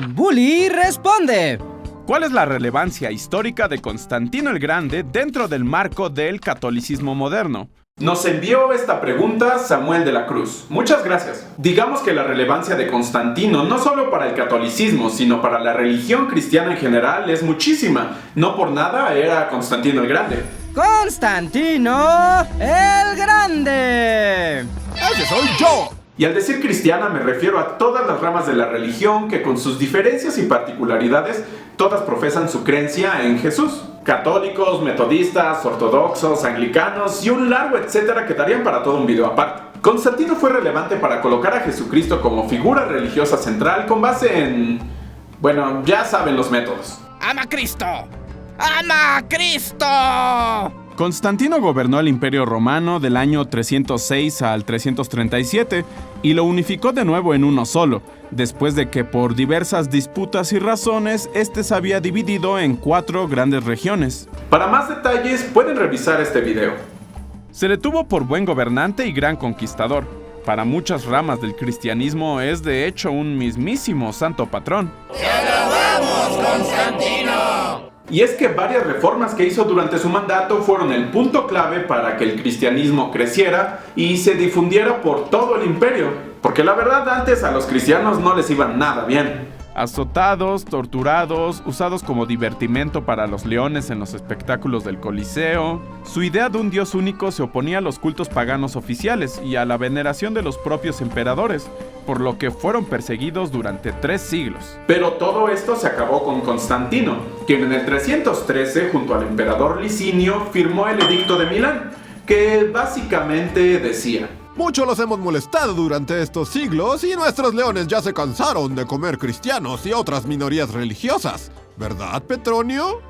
Bully responde. ¿Cuál es la relevancia histórica de Constantino el Grande dentro del marco del catolicismo moderno? Nos envió esta pregunta Samuel de la Cruz. Muchas gracias. Digamos que la relevancia de Constantino, no solo para el catolicismo, sino para la religión cristiana en general, es muchísima. No por nada era Constantino el Grande. ¡Constantino el Grande! ¡Ese soy yo! Y al decir cristiana me refiero a todas las ramas de la religión que con sus diferencias y particularidades, todas profesan su creencia en Jesús. Católicos, metodistas, ortodoxos, anglicanos y un largo etcétera que darían para todo un video aparte. Constantino fue relevante para colocar a Jesucristo como figura religiosa central con base en... bueno, ya saben los métodos. ¡Ama a Cristo! ¡Ama a Cristo! Constantino gobernó el Imperio Romano del año 306 al 337 y lo unificó de nuevo en uno solo, después de que por diversas disputas y razones este se había dividido en 4 grandes regiones. Para más detalles pueden revisar este video. Se le tuvo por buen gobernante y gran conquistador. Para muchas ramas del cristianismo es de hecho un mismísimo santo patrón. ¡Te alabamos, Constantino! Y es que varias reformas que hizo durante su mandato fueron el punto clave para que el cristianismo creciera y se difundiera por todo el imperio. Porque la verdad antes a los cristianos no les iba nada bien. Azotados, torturados, usados como divertimento para los leones en los espectáculos del Coliseo. Su idea de un dios único se oponía a los cultos paganos oficiales y a la veneración de los propios emperadores, por lo que fueron perseguidos durante 3 siglos. Pero todo esto se acabó con Constantino, quien en el 313, junto al emperador Licinio, firmó el Edicto de Milán, que básicamente decía: mucho los hemos molestado durante estos siglos y nuestros leones ya se cansaron de comer cristianos y otras minorías religiosas. ¿Verdad, Petronio?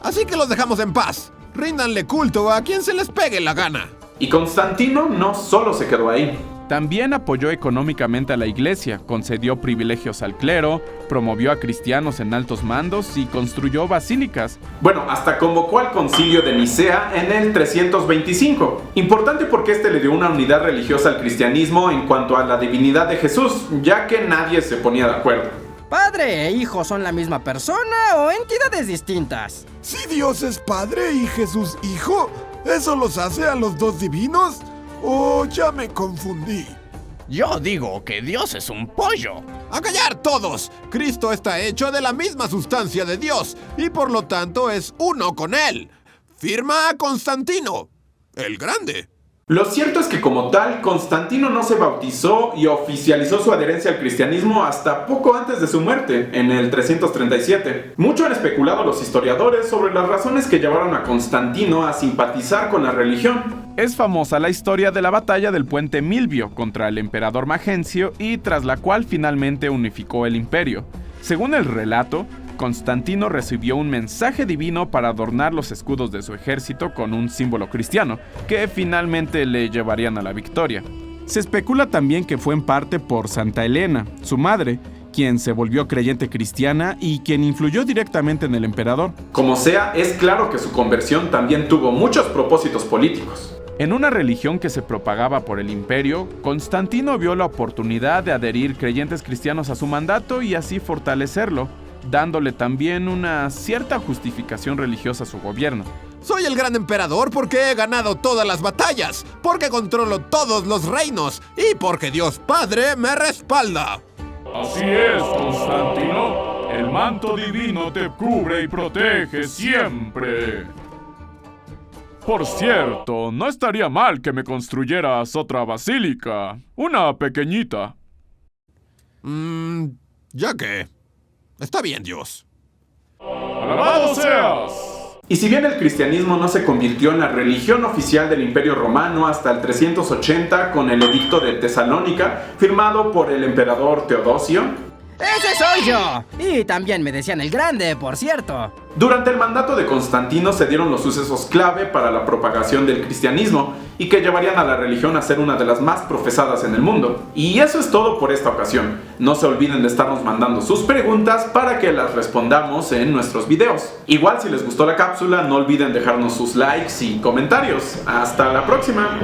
Así que los dejamos en paz. Ríndanle culto a quien se les pegue la gana. Y Constantino no solo se quedó ahí. También apoyó económicamente a la iglesia, concedió privilegios al clero, promovió a cristianos en altos mandos y construyó basílicas. Bueno, hasta convocó al concilio de Nicea en el 325. Importante porque este le dio una unidad religiosa al cristianismo en cuanto a la divinidad de Jesús, ya que nadie se ponía de acuerdo. ¿Padre e hijo son la misma persona o entidades distintas? Si Dios es Padre y Jesús Hijo, ¿eso los hace a los dos divinos? ¡Oh, ya me confundí! Yo digo que Dios es un pollo. ¡A callar todos! Cristo está hecho de la misma sustancia de Dios y por lo tanto es uno con él. Firma Constantino el Grande. Lo cierto es que como tal, Constantino no se bautizó y oficializó su adherencia al cristianismo hasta poco antes de su muerte, en el 337. Mucho han especulado los historiadores sobre las razones que llevaron a Constantino a simpatizar con la religión. Es famosa la historia de la batalla del puente Milvio contra el emperador Magencio y tras la cual finalmente unificó el imperio. Según el relato, Constantino recibió un mensaje divino para adornar los escudos de su ejército con un símbolo cristiano, que finalmente le llevarían a la victoria. Se especula también que fue en parte por Santa Elena, su madre, quien se volvió creyente cristiana y quien influyó directamente en el emperador. Como sea, es claro que su conversión también tuvo muchos propósitos políticos. En una religión que se propagaba por el imperio, Constantino vio la oportunidad de adherir creyentes cristianos a su mandato y así fortalecerlo, dándole también una cierta justificación religiosa a su gobierno. Soy el gran emperador porque he ganado todas las batallas, porque controlo todos los reinos y porque Dios Padre me respalda. Así es, Constantino. El manto divino te cubre y protege siempre. Por cierto, no estaría mal que me construyeras otra basílica. Una pequeñita. Ya que... Está bien, Dios. ¡Alabado seas! Y si bien el cristianismo no se convirtió en la religión oficial del Imperio Romano hasta el 380 con el Edicto de Tesalónica, firmado por el emperador Teodosio... ¡Ese soy yo! Y también me decían el Grande, por cierto. Durante el mandato de Constantino se dieron los sucesos clave para la propagación del cristianismo y que llevarían a la religión a ser una de las más profesadas en el mundo. Y eso es todo por esta ocasión. No se olviden de estarnos mandando sus preguntas para que las respondamos en nuestros videos. Igual si les gustó la cápsula, no olviden dejarnos sus likes y comentarios. ¡Hasta la próxima!